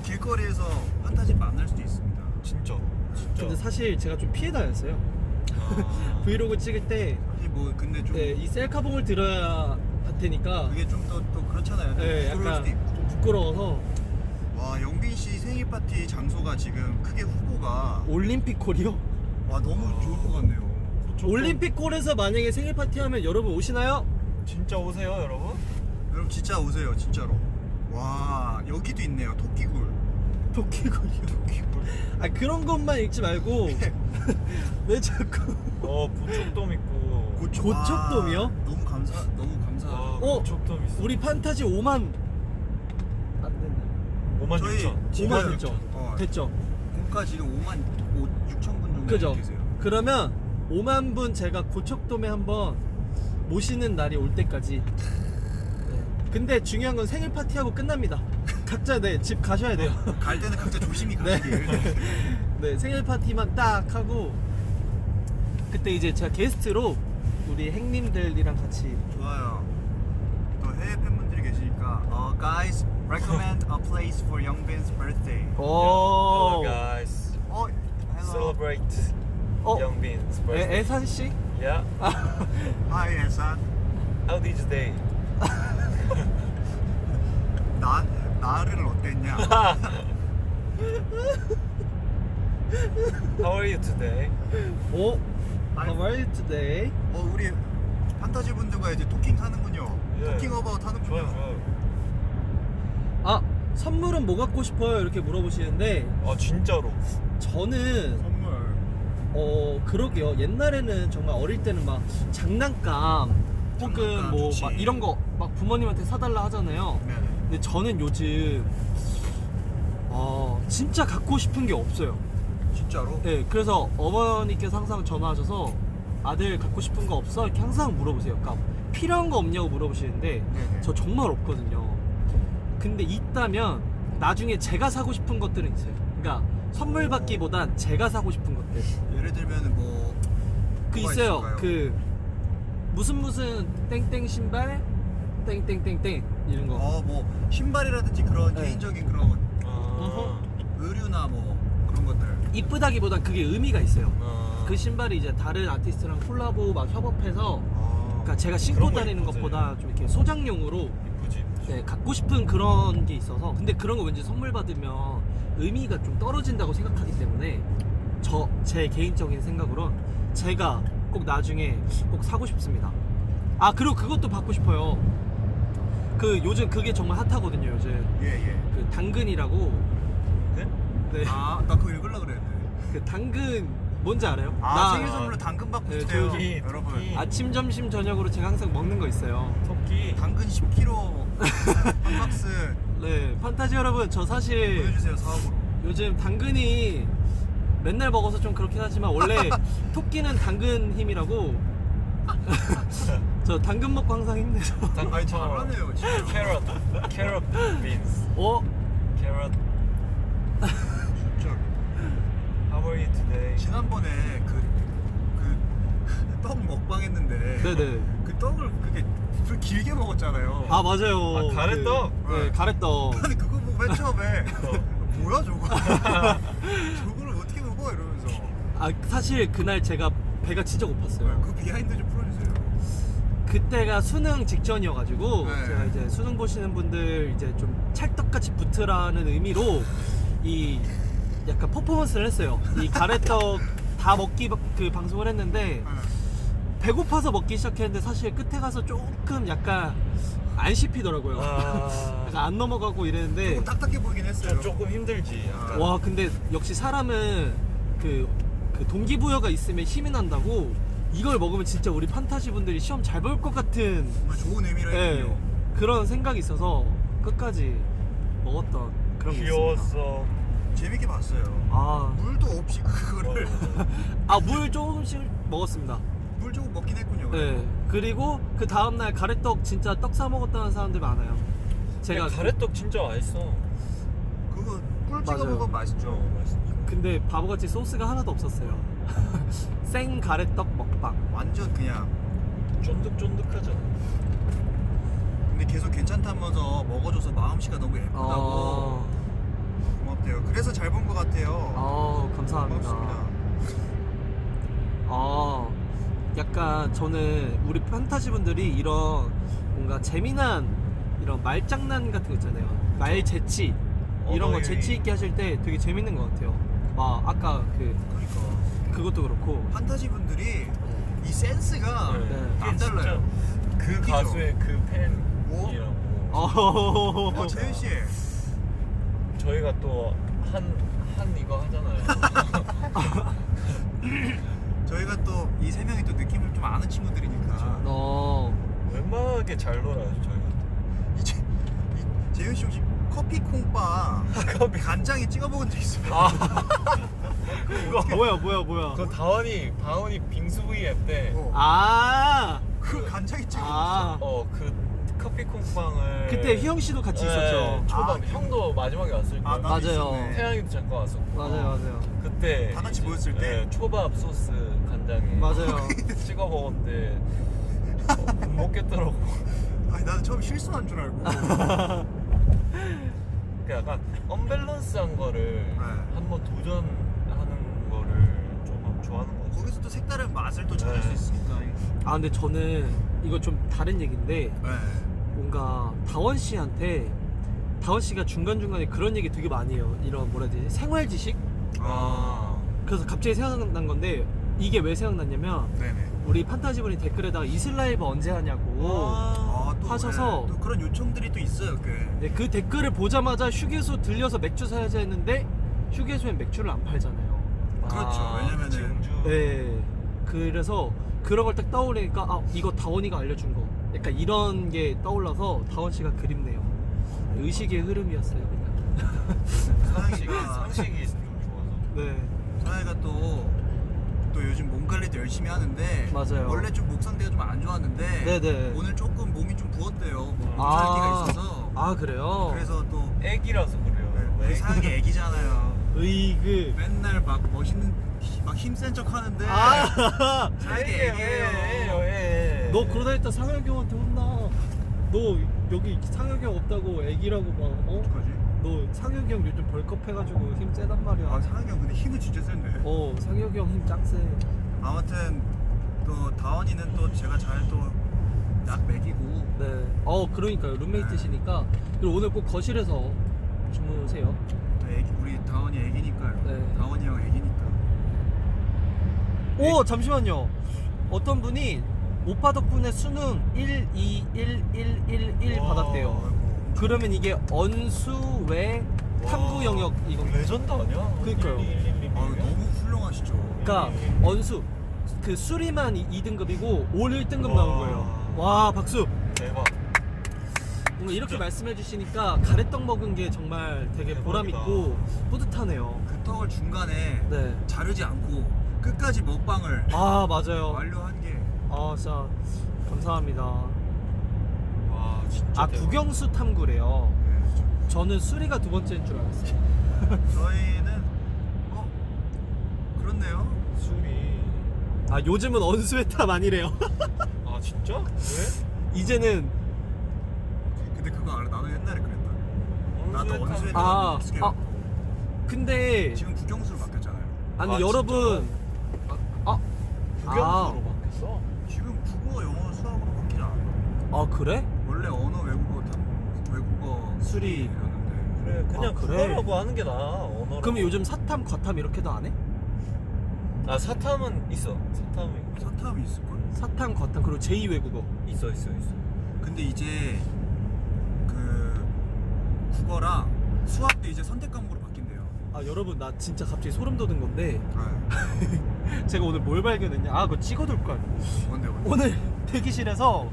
길거리에서 판타지 만날 수도 있습니다. 진짜. 근데 사실 제가 좀 피해 다녔어요. 브이로그 찍을 때 사실 뭐 근데 좀 네, 이 셀카봉을 들어야 할 테니까 그게 좀 또 그렇잖아요. 네, 부끄러울 약간 수도 있고. 좀 부끄러워서 와 영빈 씨 생일 파티 장소가 지금 크게 후보가 올림픽홀이요? 와 너무 좋을 것 같네요. 올림픽홀에서 만약에 생일 파티하면 여러분 오시나요? 진짜 오세요, 여러분? 여러분 진짜 오세요 진짜로. 와 여기도 있네요 토끼굴. 도끼골이요? 토끼굴. 아 그런 것만 읽지 말고 왜 자꾸 고척돔 있고. 고척돔이요? 와, 너무 감사. 고척돔 있어. 우리 판타지 5만 안 됐나요? 5만 저희 6천. 5만 됐죠? 됐죠? 공가 지금 5만 6천 분 정도 그죠? 계세요. 그러면 5만 분 제가 고척돔에 한번 모시는 날이 올 때까지. 네. 근데 중요한 건 생일 파티하고 끝납니다. 각자 집 가셔야 돼요. 갈 때는 각자 조심히 네. 가시길. 네, 생일 파티만 딱 하고 그때 이제 제가 게스트로 우리 행님들이랑 같이 좋아요. 또 해외 팬분들이 계시니까 guys recommend a place for Youngbin's birthday. Hello 오. guys. hello. Celebrate Youngbin's birthday. 애산 씨? Yeah. Hi Esan. How did you day? 나를 어땠냐? How are you today? 오. How are you today? 우리 판타지 분들과 이제 토킹 하는군요. 예. 토킹 어바웃 하는군요. 좋아요. 아, 선물은 뭐 갖고 싶어요? 이렇게 물어보시는데 아 진짜로. 저는 선물. 그러게요. 옛날에는 정말 어릴 때는 막 장난감 혹은 장난감 뭐 좋지. 막 이런 거 막 부모님한테 사달라 하잖아요. 네네. 근데 저는 요즘 진짜 갖고 싶은 게 없어요. 진짜로? 네, 그래서 어머니께서 항상 전화하셔서 아들 갖고 싶은 거 없어? 이렇게 항상 물어보세요. 그러니까 필요한 거 없냐고 물어보시는데 네네. 저 정말 없거든요. 근데 있다면 나중에 제가 사고 싶은 것들은 있어요. 그러니까 선물 받기보단 제가 사고 싶은 것들. 예를 들면 뭐 그 뭐가 있어요. 있을까요? 그 무슨 땡땡 신발, 땡땡땡땡 이런 거. 뭐 신발이라든지 그런 네. 개인적인 그런 아, 의류나 뭐 그런 것들. 이쁘다기보단 그게 의미가 있어요. 아. 그 신발이 이제 다른 아티스트랑 콜라보 막 협업해서, 그러니까 제가 신고 그런 거 다니는 이쁘지. 것보다 좀 이렇게 소장용으로 이쁘지. 네, 갖고 싶은 그런 게 있어서. 근데 그런 거 왠지 선물 받으면 의미가 좀 떨어진다고 생각하기 때문에 제 개인적인 생각으론 제가 꼭 나중에 꼭 사고 싶습니다. 아, 그리고 그것도 받고 싶어요. 그 요즘 그게 정말 핫하거든요. 요즘 예. 그 당근이라고. 네? 네. 나 그거 읽으려고 그랬는데. 그 당근 뭔지 알아요? 생일 선물로 당근 받고 네, 싶대요. 토끼, 여러분. 토끼. 아침, 점심, 저녁으로 제가 항상 먹는 거 있어요. 토끼. 당근 10kg 한 박스 네, 판타지 여러분, 저 사실 보내주세요 사업으로. 요즘 당근이 맨날 먹어서 좀 그렇긴 하지만 원래 토끼는 당근 힘이라고. 저 당근 먹고 항상 힘내서. 아니 잘하네요 진짜. 캐럿 빈스. 캐럿. 진짜. How are you today? 지난번에 그 떡 먹방 했는데 네네. 그 떡을 그게 좀 길게 먹었잖아요. 아, 맞아요. 아, 가래떡? 네, 가래떡. 아니 그거 보고 맨 처음에 뭐야 저거? 저거를 어떻게 먹어 이러면서. 아, 사실 그날 제가 배가 진짜 고팠어요. 그 비하인드 좀 풀어주세요. 그때가 수능 직전이어가지고 네. 제가 이제 수능 보시는 분들 이제 좀 찰떡같이 붙으라는 의미로 이 약간 퍼포먼스를 했어요. 이 가래떡 다 먹기 그 방송을 했는데 배고파서 먹기 시작했는데 사실 끝에 가서 조금 약간 안 씹히더라고요. 아. 약간 안 넘어가고 이랬는데 조금 딱딱해 보이긴 했어요. 조금 힘들지. 약간. 와, 근데 역시 사람은 그 동기부여가 있으면 힘이 난다고. 이걸 먹으면 진짜 우리 판타지 분들이 시험 잘 볼 것 같은 정말 좋은 의미로 네, 했군요. 그런 생각이 있어서 끝까지 먹었던 그런 게 있습니다. 귀여웠어. 재밌게 봤어요. 아, 물도 없이 그거를 물 조금씩 먹었습니다. 물 조금 먹긴 했군요. 네. 그리고 그 다음날 가래떡 진짜 떡 사 먹었다는 사람들 많아요. 제가 가래떡 진짜 맛있어. 그거 꿀 찍어 맞아요. 먹으면 맛있죠. 맛있어. 근데 바보같이 소스가 하나도 없었어요. 생 가래떡 먹방. 완전 그냥. 쫀득쫀득하잖아. 근데 계속 괜찮다면서 먹어줘서 마음씨가 너무 예쁘다고. 고맙대요. 그래서 잘 본 것 같아요. 감사합니다. 고맙습니다. 약간 저는 우리 판타지 분들이 이런 뭔가 재미난 이런 말장난 같은 거 있잖아요. 말 재치 이런 거 어머니. 재치 있게 하실 때 되게 재밌는 것 같아요. 막 아까 그러니까 그것도 그렇고. 판타지 분들이 이 센스가 네. 남달라요. 그 그죠? 가수의 그 뭐? 팬이라고. 재윤 씨. 저희가 또 한 이거 하잖아요. 저희가 또 이 세 명이 또 느낌을 좀 아는 친구들이니까. 웬만하게 잘 놀아요 저희가. 이제 재윤 씨 혹시 커피 콩바 커피. 간장에 찍어 먹은 적 있어요? 아, 뭐야? 그 다원이 빙수브이 앱 때 그 간장에 찍어 먹었어. 그 커피 콩빵을 그때 휘영 씨도 같이 있었죠. 초반 아, 형도 마지막에 왔을 거예요. 나도 맞아요. 있었네. 태양이도 잠깐 왔었고. 맞아요. 그때 다 같이 이제, 모였을 때? 초밥 소스 간장에 맞아요. 찍어 먹었는데 못 먹겠더라고. 아니 나는 처음 실수한 줄 알고. 그 약간 언밸런스한 거를 네. 한번 도전하는 거를 좀 좋아하는 것 같아요. 거기서 또 색다른 맛을 또 찾을 수 네. 있으니까. 근데 저는 이거 좀 다른 얘기인데 네. 뭔가 다원 씨한테 다원 씨가 중간중간에 그런 얘기 되게 많이 해요. 이런 뭐라 해야 되지? 생활 지식? 그래서 갑자기 생각난 건데 이게 왜 생각났냐면 네네. 우리 판타지 분이 댓글에다가 이슬라이브 언제 하냐고 또, 하셔서 또 그런 요청들이 또 있어요, 꽤. 네, 그 댓글을 보자마자 휴게소 들려서 맥주 사야지 했는데 휴게소엔 맥주를 안 팔잖아요. 그렇죠. 왜냐면은 증주. 네. 그래서 그런 걸 딱 떠올리니까 이거 다원이가 알려준 거 약간 이런 게 떠올라서 다원 씨가 그립네요. 의식의 흐름이었어요 그냥. 상식이 좀 좋아서. 네. 사회가 또 요즘 몸 관리도 열심히 하는데 맞아요. 원래 좀 목 상태가 좀 안 좋았는데 네네. 오늘 조금 몸이 좀 부었대요. 몸살기가 있어서. 그래요? 그래서 또 애기라서 그래요. 이상하게 애기잖아요. 으이그. 맨날 막 멋있는 막 힘센 척 하는데 아, 자기 애기예요. 너 그러다 했다 상혁이 형한테 혼나. 너 여기 상혁이 형 없다고 애기라고 막 어떡하지? 너 상혁이 형 요즘 벌컥 해가지고 힘 세단 말이야. 아 상혁이 형 근데 힘은 진짜 센데. 상혁이 형 힘 짱세. 아무튼 또 다원이는 또 제가 잘 또 약 먹이고. 네. 그러니까요. 룸메이트시니까. 그리고 오늘 꼭 거실에서 주무세요. 또 우리 다원이 애기니까요. 네. 다원이 형 애기니까. 오, 잠시만요. 어떤 분이 오빠 덕분에 수능 1, 2, 1, 1, 1, 1 받았대요. 아이고. 그러면 이게 언수 외 탐구 영역 이거. 레전드 아니야? 그러니까요. 1, 2, 1, 2, 1, 2. 너무 훌륭하시죠. 그러니까 언수 그 수리만 2등급이고 올 1등급 와. 나온 거예요. 와, 박수. 대박. 뭔가 이렇게 진짜. 말씀해 주시니까 가래떡 먹은 게 정말 되게 보람 대박이다. 있고 뿌듯하네요. 그 떡을 중간에 네. 자르지 않고 끝까지 먹방을 아, 맞아요. 완료한 게. 진짜 감사합니다. 와 진짜 대박. 국영수 탐구래요. 네, 저는 수리가 두 번째인 줄 알았어요. 저희는 그렇네요. 술이. 요즘은 언수의 탑 아니래요. 아 진짜? 왜? 이제는 근데 그거 알아? 나도 옛날에 그랬다. 나도 언수의 언수의 탑. 아, 익숙해요. 근데 지금 국영수로 바뀌었잖아요. 아니 아, 여러분 국영수로 바뀌었어? 지금 국어, 영어, 수학으로 바뀌지 않아요? 그래? 원래 언어, 외국어 수리. 수리였는데. 그래 그냥 그래? 그거라고 하는 게 나아. 언어로. 그럼 요즘 사탐 과탐 이렇게도 안 해? 아 사탐은 있어. 사탐은 있고. 사탐이 있을걸? 사탐 과탐 그리고 제2 외국어. 있어. 근데 이제 그 국어랑 수학도 이제 선택 과목으로 바뀐대요. 여러분 나 진짜 갑자기 소름 돋은 건데 네. 제가 오늘 뭘 발견했냐? 그거 찍어둘 걸. 뭔데? 오늘 대기실에서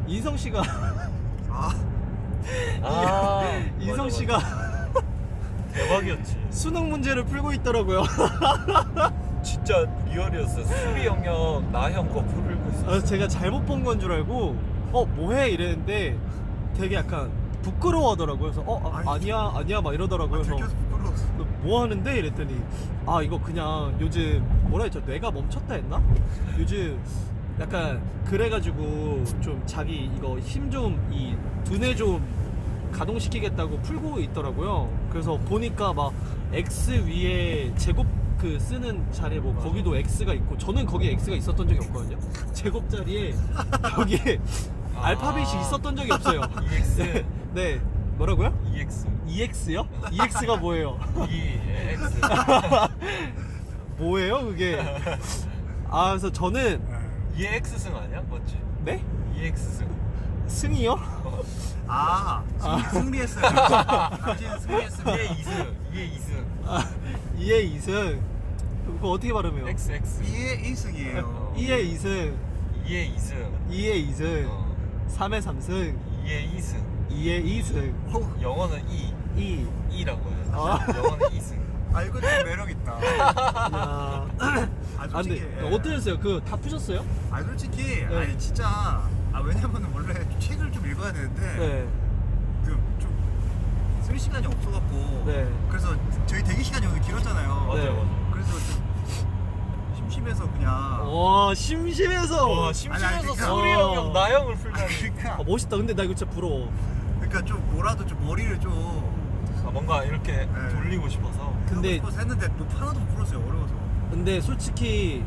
인성 씨가 인성 맞아, 씨가 맞아. 대박이었지. 수능 문제를 풀고 있더라고요. 진짜 리얼이었어. 수리 영역 나형 거 풀고 있어. 제가 잘못 본 건 줄 알고 뭐해 이랬는데 되게 약간 부끄러워하더라고요. 그래서 아니야 막 이러더라고요. 그래서 들켜서 부끄러웠어. 너 뭐 하는데 이랬더니 이거 그냥 요즘 뭐라 했죠? 뇌가 멈췄다 했나? 요즘 약간 그래가지고 좀 자기 이거 힘 좀 이 두뇌 좀 가동시키겠다고 풀고 있더라고요. 그래서 보니까 막 X 위에 제곱 그 쓰는 자리에 뭐 거기도 X가 있고 저는 거기에 X가 있었던 적이 없거든요. 제곱 자리에 거기에 알파벳이 있었던 적이 없어요. EX. 네. 뭐라고요? EX. EX요? EX가 뭐예요? EX. 뭐예요 그게? 그래서 저는 EX 승 아니야? 맞지? 네? EX 승. 승이요? 승리했어요. 당신은 승리했습니다. 이게 2승. 이게 2승. 2의 2승. 그거 어떻게 발음해요? XX. 2의 1승이에요. 2의 2승. 2의 2승. 2의 2승. 어. 3의 3승. 2의 2승. 2의 2승. 영어는 2. 2. 2라고 해요. 영어는 2승. 이거 좀 매력 있다. 야. 솔직히. 근데 어떠셨어요? 다 푸셨어요? 솔직히 네. 진짜 왜냐면 원래 책을 좀 읽어야 되는데 네. 그 좀 쓸 시간이 없어갖고 네. 그래서 저희 대기 시간이 오늘 길었잖아요. 맞아요. 그래서 좀 심심해서 그냥 심심해서. 와 아니, 심심해서 그러니까- 수리 영역 나형을 풀다니. 그러니까 멋있다. 근데 나 이거 진짜 부러워. 그러니까 좀 뭐라도 좀 머리를 좀 뭔가 이렇게 돌리고 싶어서. 근데- 하고 싶어서 했는데 뭐 하나도 못 풀었어요. 어려워서. 근데 솔직히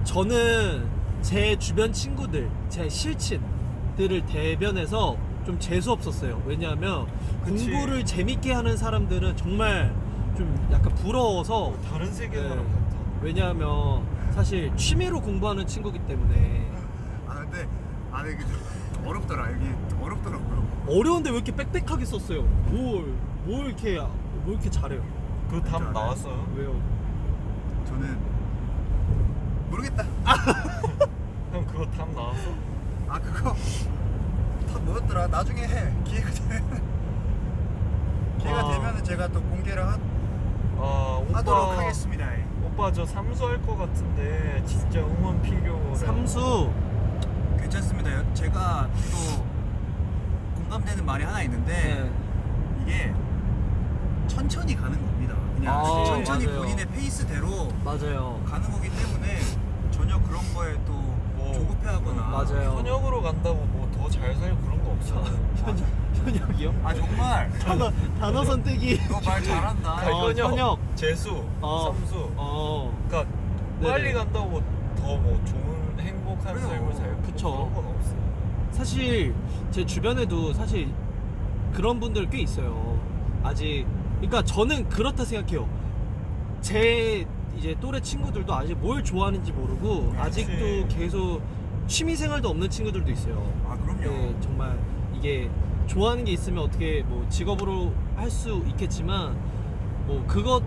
저는 제 주변 친구들, 제 실친들을 대변해서 좀 재수 없었어요. 왜냐하면 그치. 공부를 재밌게 하는 사람들은 정말 좀 약간 부러워서. 다른 세계 네. 사람 같아. 왜냐하면 사실 취미로 공부하는 친구기 때문에. 근데 이게 좀 어렵더라. 여기 좀 어렵더라고요. 어려운데 왜 이렇게 빽빽하게 썼어요? 뭘 이렇게 잘해요? 그 답 나왔어요? 왜요? 저는 모르겠다. 형 그거 답 나왔어? 그거 다 뭐였더라. 나중에 해. 기회가 되면은 제가 또 공개를 하도록 하겠습니다. 오빠 저 삼수할 것 같은데 진짜 응원 필요. 삼수. 괜찮습니다. 제가 또 공감되는 말이 하나 있는데 네. 이게 천천히 가는 겁니다. 그냥 아, 천천히 맞아요. 본인의 페이스대로 맞아요. 가는 거기 때문에 전혀 그런 거에 또 뭐, 조급해하거나 맞아요. 현역으로 간다고 뭐 더 잘 살고 그런 거 없어. 현역이요? 아 정말 단어 선택이. 너 말 잘한다. 현역. 재수, 어. 삼수. 어. 그러니까 네네. 빨리 간다고 더 뭐 좋은 행복한 그래요. 삶을 살고 그쵸. 그런 건 없어. 사실 제 주변에도 사실 그런 분들 꽤 있어요. 아직 그러니까 저는 그렇다 생각해요. 제 이제 또래 친구들도 아직 뭘 좋아하는지 모르고 그치. 아직도 계속 취미 생활도 없는 친구들도 있어요. 아 그럼요. 네, 정말 이게 좋아하는 게 있으면 어떻게 뭐 직업으로 할 수 있겠지만 뭐 그것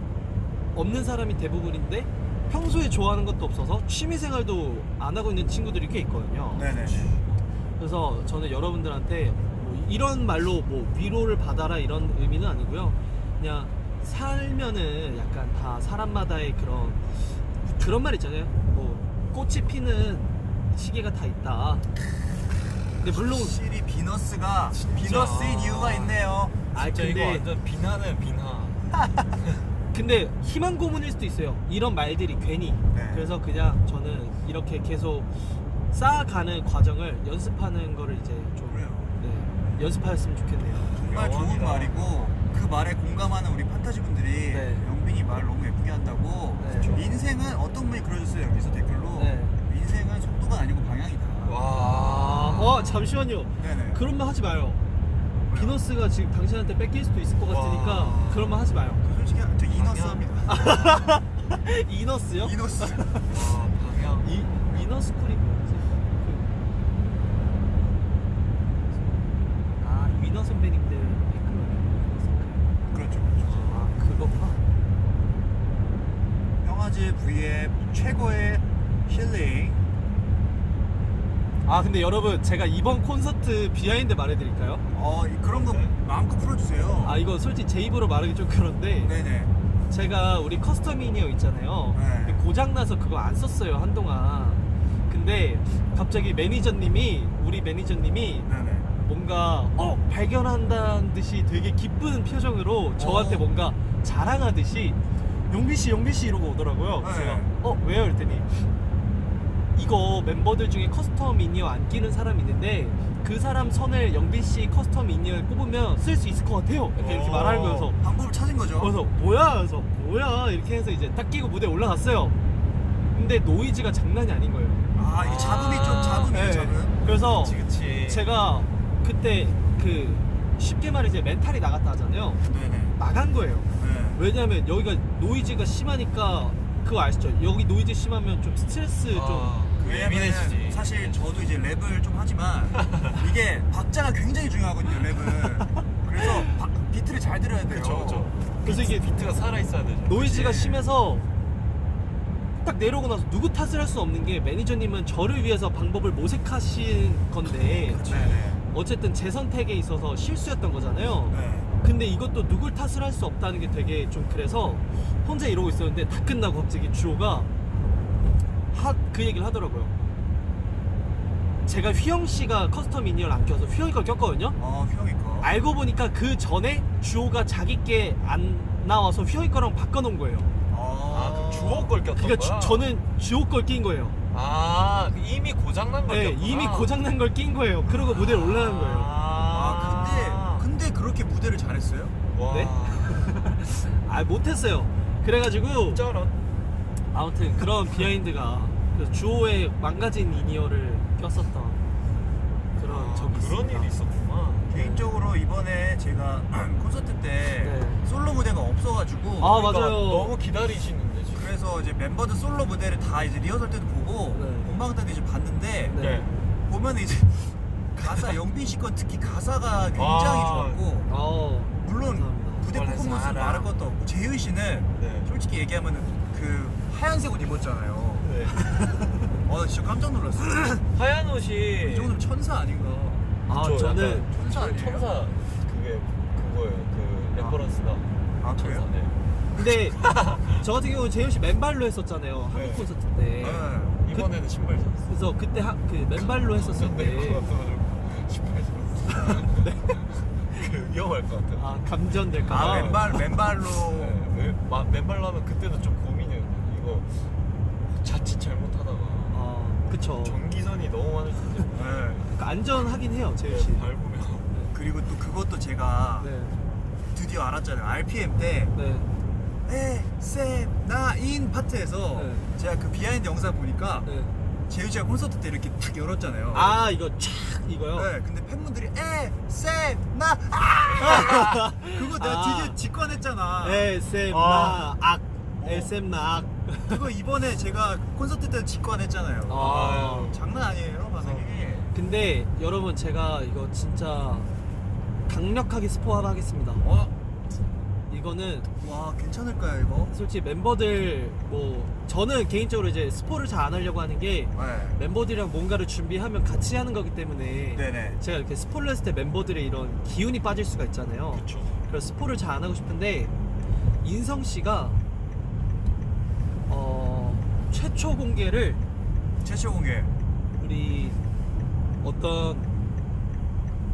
없는 사람이 대부분인데 평소에 좋아하는 것도 없어서 취미 생활도 안 하고 있는 친구들이 꽤 있거든요. 네네. 그래서 저는 여러분들한테 뭐 이런 말로 뭐 위로를 받아라 이런 의미는 아니고요. 그냥 살면은 약간 다 사람마다의 그런 말 있잖아요. 뭐 꽃이 피는 시기가 다 있다. 근데 물론 확실히 비너스가 진짜. 비너스인 이유가 있네요. 아 진짜 이거 근데 완전 비나는 비나. 근데 희망 고문일 수도 있어요. 이런 말들이 괜히. 네. 그래서 그냥 저는 이렇게 계속 쌓아가는 과정을 연습하는 거를 이제 좀 그래요. 네, 연습하였으면 좋겠네요. 정말 좋은 여왕이다. 말이고 그 말에 공감하는 우리 판타지 분들이 네. 영빈이 말 너무 예쁘게 한다고. 네. 인생은 어떤 분이 그려줬어요 여기서 댓글로. 네. 인생은 속도가 아니고 방향이다. 와. 잠시만요. 네네. 그런 말 하지 마요. 왜요? 비너스가 지금 당신한테 뺏길 수도 있을 것 같으니까 와. 그런 말 하지 마요. 저 솔직히 저 이너스입니다. 이너스요? 이너스. 와, 방향. 이너스쿨이 뭐였지? 위너 선배님들 댓글로 그렇죠. 그렇죠. 그거구나. 형아즈 V의 최고의 힐링. 근데 여러분 제가 이번 콘서트 비하인드 말해드릴까요? 그런 거 마음껏 풀어주세요. 이거 솔직히 제 입으로 말하기 좀 그런데 네네. 제가 우리 커스텀 미니어 있잖아요. 네. 고장나서 그거 안 썼어요 한동안. 근데 갑자기 우리 매니저님이 네네. 뭔가 발견한다는 듯이 되게 기쁜 표정으로 저한테 뭔가 자랑하듯이 영빈씨 이러고 오더라고요. 그래서 네. 제가 왜요? 이랬더니 이거 멤버들 중에 커스텀 미니어 안 끼는 사람이 있는데 그 사람 선을 영빈씨 커스텀 미니어를 뽑으면 쓸 수 있을 것 같아요. 이렇게 말하는 거여서 방법을 찾은 거죠. 그래서 뭐야 이렇게 해서 이제 딱 끼고 무대에 올라갔어요. 근데 노이즈가 장난이 아닌 거예요. 이게 잡음이 좀 잡음이에요, 네. 잡음. 그래서 그치. 제가 그때 쉽게 말해 이제 멘탈이 나갔다 하잖아요. 네네. 나간 거예요. 네. 왜냐면 여기가 노이즈가 심하니까 그거 아시죠? 여기 노이즈 심하면 좀 스트레스 예민해지지. 사실 저도 이제 랩을 좀 하지만 이게 박자가 굉장히 중요하거든요, 랩은. 그래서 비트를 잘 들어야 돼요. 그쵸. 그래서 이게 비트가 살아있어야 되죠. 노이즈가 그치. 심해서 딱 내려오고 나서 누구 탓을 할 수 없는 게 매니저님은 저를 위해서 방법을 모색하신 건데 네네. 어쨌든 제 선택에 있어서 실수였던 거잖아요. 네. 근데 이것도 누굴 탓을 할 수 없다는 게 되게 좀 그래서 혼자 이러고 있었는데 다 끝나고 갑자기 주호가 그 얘기를 하더라고요. 제가 휘영 씨가 커스텀 미니어를 안 껴서 휘영이 걸 꼈거든요. 휘영이 거. 알고 보니까 그 전에 주호가 자기 게 안 나와서 휘영이 거랑 바꿔놓은 거예요. 그럼 주호 걸 꼈던 그러니까 거야? 저는 주호 걸 낀 거예요. 이미 고장난 걸 네, 꼈구나. 이미 고장난 걸 낀 거예요. 그러고 무대에 올라간 거예요. 근데 그렇게 무대를 잘했어요? 와. 네? 못했어요. 그래가지고 쩔어. 아무튼 그런 비하인드가 그래서 주호의 망가진 이니어를 꼈었던 그런 적이 그런 있습니다. 일이 있었구나. 개인적으로 이번에 제가 콘서트 때 네. 솔로 무대가 없어가지고 맞아요. 너무 기다리시는데 지금. 그래서 이제 멤버들 솔로 무대를 다 이제 리허설 때도 보고 네. 본방 때도 이제 봤는데 네. 보면 이제 가사 영빈 씨 건 특히 가사가 굉장히 좋았고 물론 감사합니다. 무대 원래 퍼포먼스 사람. 말할 것도 없고 재윤 씨는 네. 솔직히 얘기하면 그 하얀색 옷 입었잖아요. 네. 나 진짜 깜짝 놀랐어요. 하얀 옷이 이 정도면 천사 아닌가? 그쵸, 저는 약간 천사 아니에요? 천사 그거예요. 그 레퍼런스가 그래요? 천사네. 근데 저 같은 경우 재현 씨 맨발로 했었잖아요. 한국 네. 콘서트 때. 네. 이번에는 신발 샀어. 그래서 그때 그 맨발로 했었을 때 신발 샀어. 위험할 것 같아요. 아 감전될까 아 봐. 맨발로. 네, 맨발로 하면 그때도 좀 고민이었는데 이거 자칫 잘못하다가 그쵸. 전기선이 너무 많을 텐데 네. 그러니까 안전하긴 해요 제일 씨. 밟으면 그리고 또 그것도 제가 네. 드디어 알았잖아요. RPM 때 네. 나인 파트에서 네. 제가 그 비하인드 영상 보니까 네. 재윤 씨가 콘서트 때 이렇게 탁 열었잖아요. 아 이거 촥 이거요. 네, 근데 팬분들이 그거 내가 아. 드디어 직관했잖아. SM 아. 나 악. SM 나 악. 그거 이번에 제가 콘서트 때 직관했잖아요. 아. 장난 아니에요, 만약에. 근데 여러분 제가 이거 진짜 강력하게 스포하라 하겠습니다. 이거는 와, 괜찮을까요, 이거? 솔직히 멤버들 뭐 저는 개인적으로 이제 스포를 잘 안 하려고 하는 게 네. 멤버들이랑 뭔가를 준비하면 같이 하는 거기 때문에 네네. 제가 이렇게 스포를 했을 때 멤버들의 이런 기운이 빠질 수가 있잖아요. 그쵸. 그래서 스포를 잘 안 하고 싶은데 인성 씨가 최초 공개를 최초 공개. 우리 어떤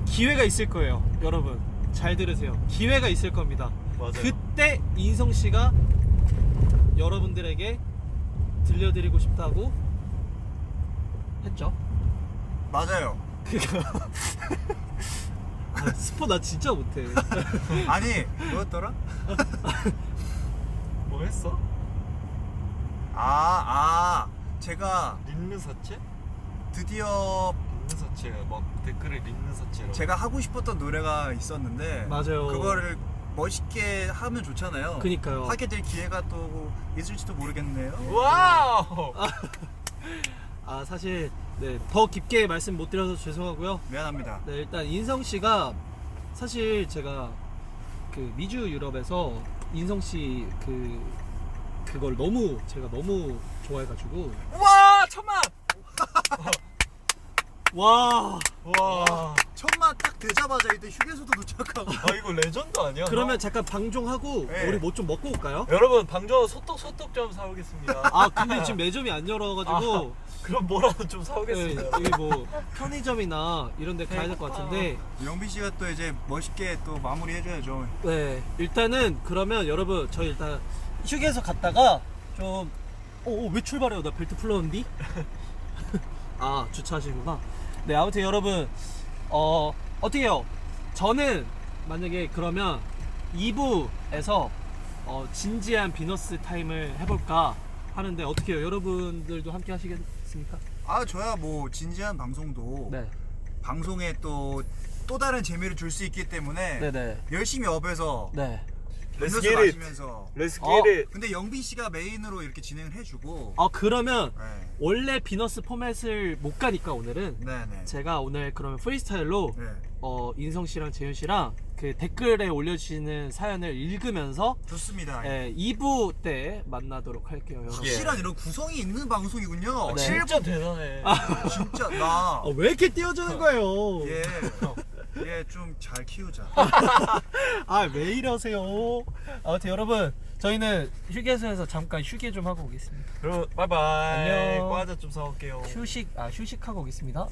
기회가 있을 거예요. 여러분 잘 들으세요. 기회가 있을 겁니다. 맞아요. 그때 인성 씨가 여러분들에게 들려드리고 싶다고 했죠. 맞아요. 스포 나 진짜 못해. 아니, 뭐였더라? 뭐 했어? 제가 린느 사체? 드디어 린느 사체 막 댓글에 린느 사체라고. 제가 하고 싶었던 노래가 있었는데 맞아요. 그거를 멋있게 하면 좋잖아요. 그니까요. 하게 될 기회가 또 있을지도 모르겠네요. 와우. 아 사실 네, 더 깊게 말씀 못 드려서 죄송하고요. 미안합니다. 네, 일단 인성 씨가 사실 제가 그 미주 유럽에서 인성 씨 그걸 제가 너무 좋아해가지고 와 천만. 와 와. 천만 딱 되자마자 이때 휴게소도 도착하고. 아 이거 레전드 아니야? 그러면 잠깐 방종하고 네. 우리 뭐 좀 먹고 올까요? 여러분 방정 소떡 좀 사오겠습니다. 아 근데 지금 매점이 안 열어가지고 그럼 뭐라도 좀 네, 사오겠습니다. 여기 뭐 편의점이나 이런 데 가야 될 것 같은데 영빈 씨가 또 이제 멋있게 또 마무리 해줘야죠. 네 일단은 그러면 여러분 저희 일단 휴게소 갔다가 좀 왜 출발해요? 나 벨트 풀렀는디? 아 주차하시구나. 네 아무튼 여러분 어떻게 해요? 저는 만약에 그러면 2부에서 진지한 비너스 타임을 해볼까 하는데 어떻게 해요? 여러분들도 함께 하시겠습니까? 저야 뭐 진지한 방송도 네 방송에 또 다른 재미를 줄 수 있기 때문에 네네 열심히 업해서 네. Let's 음료수 get it. 마시면서. Let's 어. get it. 근데 영빈 씨가 메인으로 이렇게 진행을 해주고. 그러면 네. 원래 비너스 포맷을 못 가니까 오늘은 네네. 제가 오늘 그러면 프리스타일로 네. 인성 씨랑 재윤 씨랑 그 댓글에 올려주시는 사연을 읽으면서 좋습니다. 2부 때 만나도록 할게요, 여러분. 확실한 이런 구성이 있는 방송이군요. 네. 진짜 대단해. 진짜 나. 왜 이렇게 띄워주는 거예요? 얘 좀 잘 키우자. 왜 이러세요? 아무튼 여러분 저희는 휴게소에서 잠깐 휴게 좀 하고 오겠습니다. 그럼 바이바이. 안녕. 과자 좀 사올게요. 휴식하고 오겠습니다.